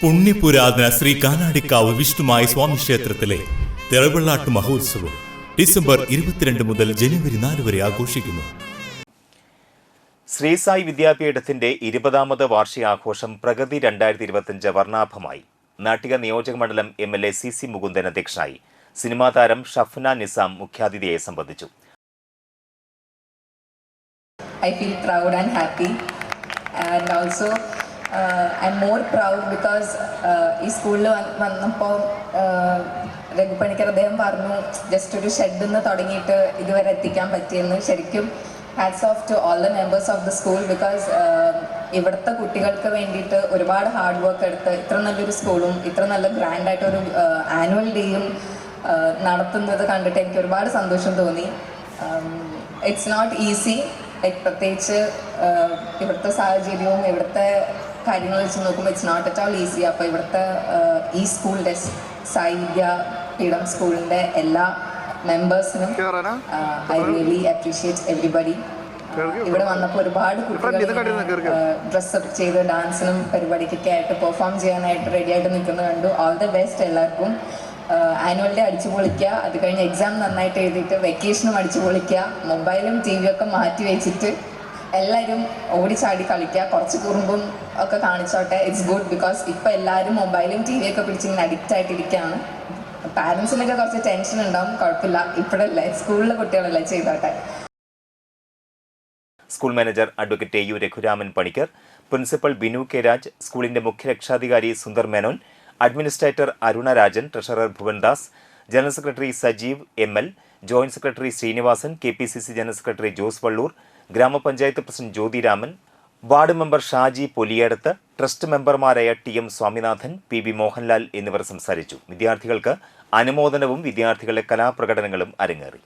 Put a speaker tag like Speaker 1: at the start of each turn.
Speaker 1: പുണ്യപുരാതന ശ്രീ കാനാടിക്കാവ് വിഷ്ണുമായ സ്വാമി ക്ഷേത്രത്തിലെ തിറവെള്ളാട്ട് മഹോത്സവം ഡിസംബർ 22 മുതൽ ജനുവരി 4 വരെ ആഘോഷിക്കുന്നു.
Speaker 2: ശ്രീ സായി വിദ്യാപീഠത്തിന്റെ 20ാമത് വാർഷികാഘോഷം പ്രഗതി 2025 വർണ്ണാഭമായി. നാട്ടിക നിയോജക മണ്ഡലം MLA CC മുകുന്ദൻ അധ്യക്ഷനായി. സിനിമാ താരം ഷഫ്ന നിസാം മുഖ്യാതിഥിയെ സംബന്ധിച്ചു.
Speaker 3: I feel proud and happy, and also I'm more proud because ഈ സ്കൂളിൽ വന്നപ്പോൾ രഘുപണിക്കർ അദ്ദേഹം പറഞ്ഞു ജസ്റ്റ് ഒരു ഷെഡിന്ന് തുടങ്ങിയിട്ട് ഇതുവരെ എത്തിക്കാൻ പറ്റിയെന്ന്. ശരിക്കും hats of two all the members of the school because ഇവിടുത്തെ കുട്ടികൾക്ക് വേണ്ടിയിട്ട് ഒരുപാട് ഹാർഡ് വർക്ക് എടുത്ത് ഇത്ര നല്ലൊരു സ്കൂളും ഇത്ര നല്ല ഗ്രാൻഡായിട്ടൊരു ആനുവൽ ഡേയും നടത്തുന്നത് കണ്ടിട്ട് എനിക്ക് ഒരുപാട് സന്തോഷം തോന്നി. ഇറ്റ്സ് നോട്ട് ഈസി, പ്രത്യേകിച്ച് ഇവിടുത്തെ സാഹചര്യവും ഇവിടുത്തെ കാര്യങ്ങൾ വെച്ച് നോക്കുമ്പോൾ it's not at all easy. അപ്പോൾ ഇവിടുത്തെ ഈ സ്കൂളിൻ്റെ സായി വിദ്യാപീഠം സ്കൂളിൻ്റെ എല്ലാ മെമ്പേഴ്സിനും ഐ റിയലി അപ്രീഷിയേറ്റ് എവരിബഡി. ഇവിടെ വന്നപ്പോൾ ഒരുപാട് കുട്ടികൾ ഡ്രസ്സപ്പ് ചെയ്ത് ഡാൻസിനും പരിപാടിക്കൊക്കെ ആയിട്ട് പെർഫോം ചെയ്യാനായിട്ട് റെഡി ആയിട്ട് നിൽക്കുന്നത് കണ്ടു. ഓൾ ദ ബെസ്റ്റ് എല്ലാവർക്കും. ആനുവൽ ഡേ അടിച്ചു പൊളിക്കുക, അത് കഴിഞ്ഞ് എക്സാം നന്നായിട്ട് എഴുതിയിട്ട് വെക്കേഷനും അടിച്ചു പൊളിക്കുക, മൊബൈലും TV ഒക്കെ മാറ്റി വെച്ചിട്ട് എല്ലാവരും ഓടിച്ചാടി കളിക്കുക, കുറച്ച് കുറുമ്പും ഒക്കെ കാണിച്ചോട്ടെ. ഇറ്റ്സ് ഗുഡ് ബിക്കോസ് ഇപ്പം എല്ലാവരും മൊബൈലും TV ഒക്കെ പിടിച്ചിങ്ങനെ അഡിക്റ്റ് ആയിട്ടിരിക്കുകയാണ്. പാരൻസിനൊക്കെ കുറച്ച് ടെൻഷൻ ഉണ്ടാവും, കുഴപ്പമില്ല, ഇപ്പോഴല്ലേ സ്കൂളിലെ കുട്ടികളല്ലേ, ചെയ്തോട്ടെ.
Speaker 2: School manager advocate AU Raghuraman Panicker, principal Binu K Raj, സ്കൂളിന്റെ മുഖ്യ രക്ഷാധികാരി Sundar Menon, administrator Aruna Rajan, treasurer Bhuvandas, general secretary Sajeev ML, joint secretary Srinivasan, KPCC general secretary Jose Valloor, ഗ്രാമപഞ്ചായത്ത് president Jyothiraman, ward member Shaji Poliyedath, trust മെമ്പർമാരായ TM സ്വാമിനാഥൻ, PB മോഹൻലാൽ എന്നിവർ സംസാരിച്ചു. വിദ്യാർത്ഥികൾക്ക് അനുമോദനവും വിദ്യാർത്ഥികളുടെ കലാപ്രകടനങ്ങളും അരങ്ങേറി.